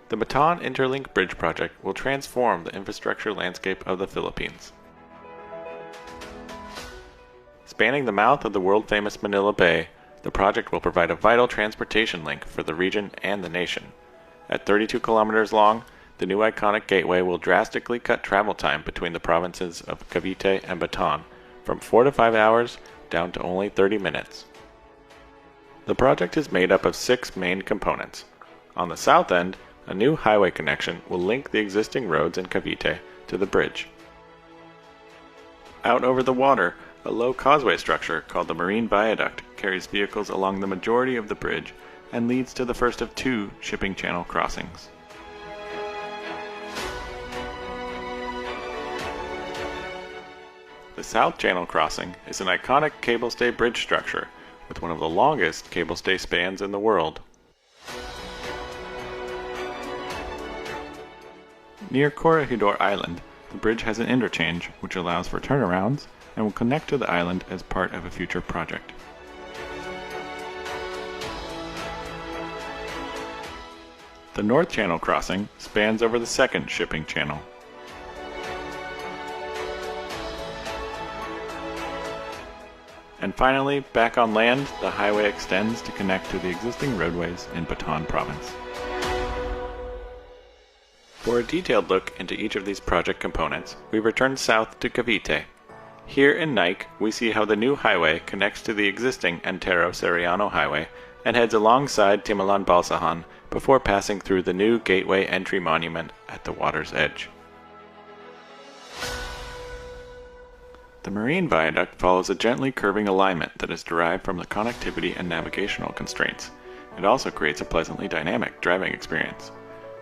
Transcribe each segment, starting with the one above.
The Bataan Interlink Bridge project will transform the infrastructure landscape of the Philippines. Spanning the mouth of the world-famous Manila Bay, the project will provide a vital transportation link for the region and the nation. At 32 kilometers long, the new iconic gateway will drastically cut travel time between the provinces of Cavite and Bataan from 4 to 5 hours down to only 30 minutes. The project is made up of 6 main components. On the south end, a new highway connection will link the existing roads in Cavite to the bridge. Out over the water, a low causeway structure called the Marine Viaduct carries vehicles along the majority of the bridge and leads to the first of 2 shipping channel crossings. The South Channel Crossing is an iconic cable stay bridge structure with one of the longest cable stay spans in the world. Near Corregidor Island, the bridge has an interchange which allows for turnarounds and will connect to the island as part of a future project. The North Channel Crossing spans over the second shipping channel. And finally, back on land, the highway extends to connect to the existing roadways in Bataan Province. For a detailed look into each of these project components, we return south to Cavite. Here in Ngayong, we see how the new highway connects to the existing Antero-Seriano Highway and heads alongside Timolan-Balsahan before passing through the new Gateway Entry Monument at the water's edge. The Marine Viaduct follows a gently curving alignment that is derived from the connectivity and navigational constraints. It also creates a pleasantly dynamic driving experience.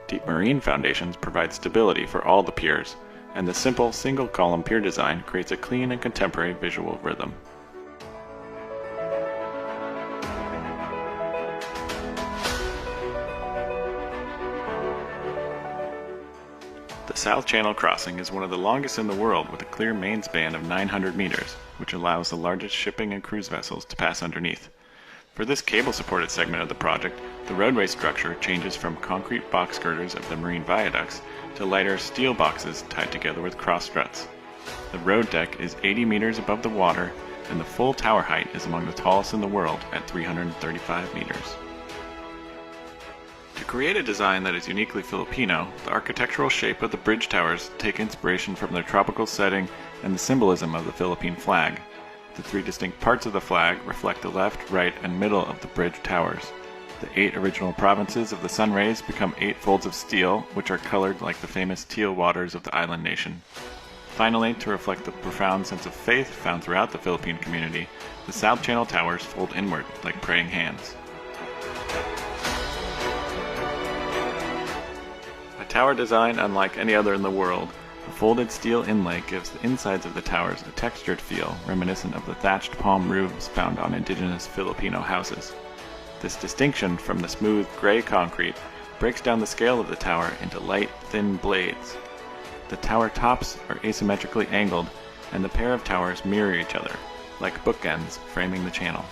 Deep marine foundations provide stability for all the piers, and the simple single-column pier design creates a clean and contemporary visual rhythm. The South Channel Crossing is one of the longest in the world with a clear main span of 900 meters, which allows the largest shipping and cruise vessels to pass underneath. For this cable-supported segment of the project, the roadway structure changes from concrete box girders of the marine viaducts to lighter steel boxes tied together with cross struts. The road deck is 80 meters above the water, and the full tower height is among the tallest in the world at 335 meters. To create a design that is uniquely Filipino, the architectural shape of the bridge towers take inspiration from their tropical setting and the symbolism of the Philippine flag. The 3 distinct parts of the flag reflect the left, right, and middle of the bridge towers. The 8 original provinces of the sun rays become 8 folds of steel, which are colored like the famous teal waters of the island nation. Finally, to reflect the profound sense of faith found throughout the Philippine community, the South Channel towers fold inward like praying hands. A tower design unlike any other in the world, the folded steel inlay gives the insides of the towers a textured feel reminiscent of the thatched palm roofs found on indigenous Filipino houses. This distinction from the smooth gray concrete breaks down the scale of the tower into light, thin blades. The tower tops are asymmetrically angled, and the pair of towers mirror each other, like bookends framing the channel.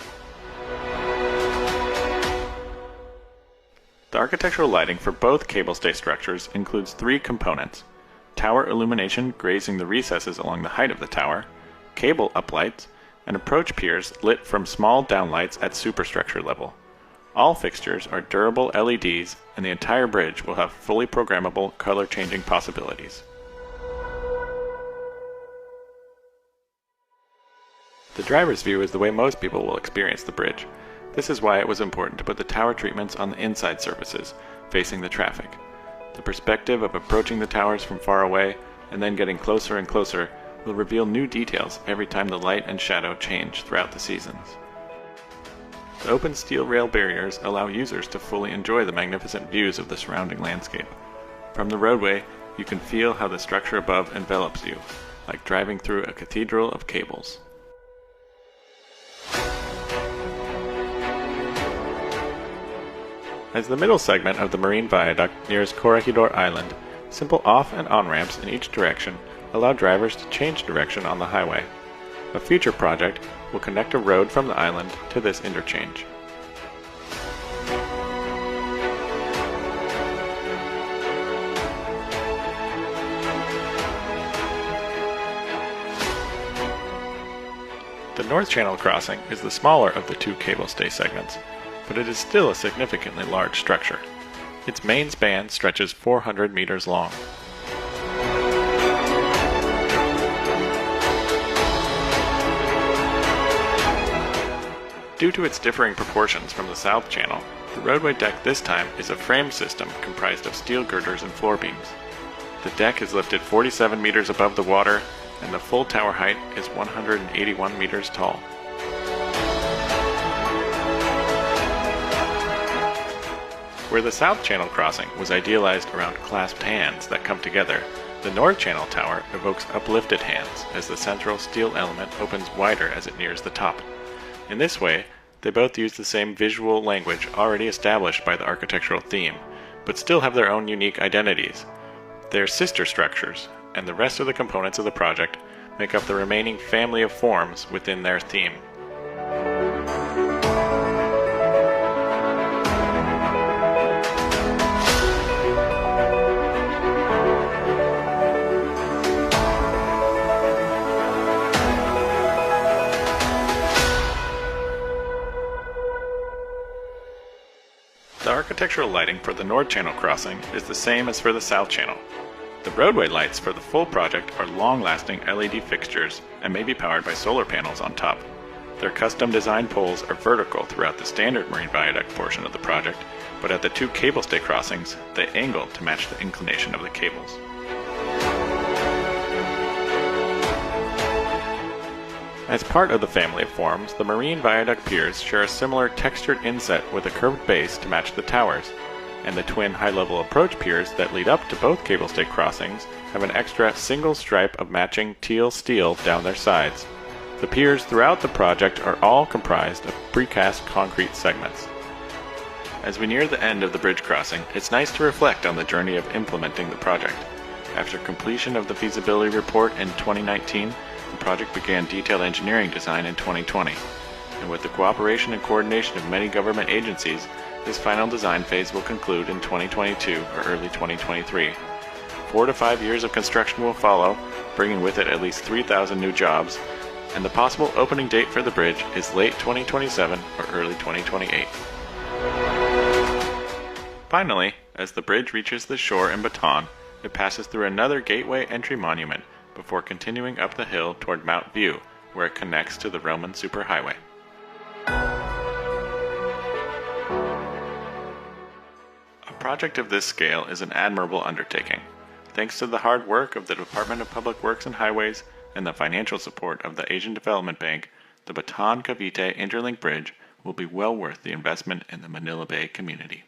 The architectural lighting for both cable stay structures includes 3 components: tower illumination grazing the recesses along the height of the tower, cable uplights, and approach piers lit from small downlights at superstructure level. All fixtures are durable LEDs, and the entire bridge will have fully programmable color-changing possibilities. The driver's view is the way most people will experience the bridge. This is why it was important to put the tower treatments on the inside surfaces, facing the traffic. The perspective of approaching the towers from far away, and then getting closer and closer, will reveal new details every time the light and shadow change throughout the seasons. The open steel rail barriers allow users to fully enjoy the magnificent views of the surrounding landscape. From the roadway, you can feel how the structure above envelops you, like driving through a cathedral of cables. As the middle segment of the Marine Viaduct nears Corregidor Island, simple off and on ramps in each direction allow drivers to change direction on the highway. A future project will connect a road from the island to this interchange. North Channel crossing is the smaller of the two cable stay segments, but it is still a significantly large structure. Its main span stretches 400 meters long. Due to its differing proportions from the South Channel, the roadway deck this time is a frame system comprised of steel girders and floor beams. The deck is lifted 47 meters above the water, and the full tower height is 181 meters tall. Where the South Channel crossing was idealized around clasped hands that come together, the North Channel tower evokes uplifted hands as the central steel element opens wider as it nears the top. In this way, they both use the same visual language already established by the architectural theme, but still have their own unique identities. They are sister structures, and the rest of the components of the project make up the remaining family of forms within their theme. The architectural lighting for the North Channel crossing is the same as for the South Channel. The roadway lights for the full project are long-lasting LED fixtures and may be powered by solar panels on top. Their custom-designed poles are vertical throughout the standard marine viaduct portion of the project, but at the two cable stay crossings, they angle to match the inclination of the cables. As part of the family of forms, the marine viaduct piers share a similar textured inset with a curved base to match the towers, and the twin high-level approach piers that lead up to both cable stay crossings have an extra single stripe of matching teal steel down their sides. The piers throughout the project are all comprised of precast concrete segments. As we near the end of the bridge crossing, it's nice to reflect on the journey of implementing the project. After completion of the feasibility report in 2019, the project began detailed engineering design in 2020, and with the cooperation and coordination of many government agencies, this final design phase will conclude in 2022 or early 2023. 4 to 5 years of construction will follow, bringing with it at least 3,000 new jobs, and the possible opening date for the bridge is late 2027 or early 2028. Finally, as the bridge reaches the shore in Bataan, it passes through another gateway entry monument before continuing up the hill toward Mount View, where it connects to the Roman superhighway. A project of this scale is an admirable undertaking. Thanks to the hard work of the Department of Public Works and Highways and the financial support of the Asian Development Bank, the Bataan Cavite Interlink Bridge will be well worth the investment in the Manila Bay community.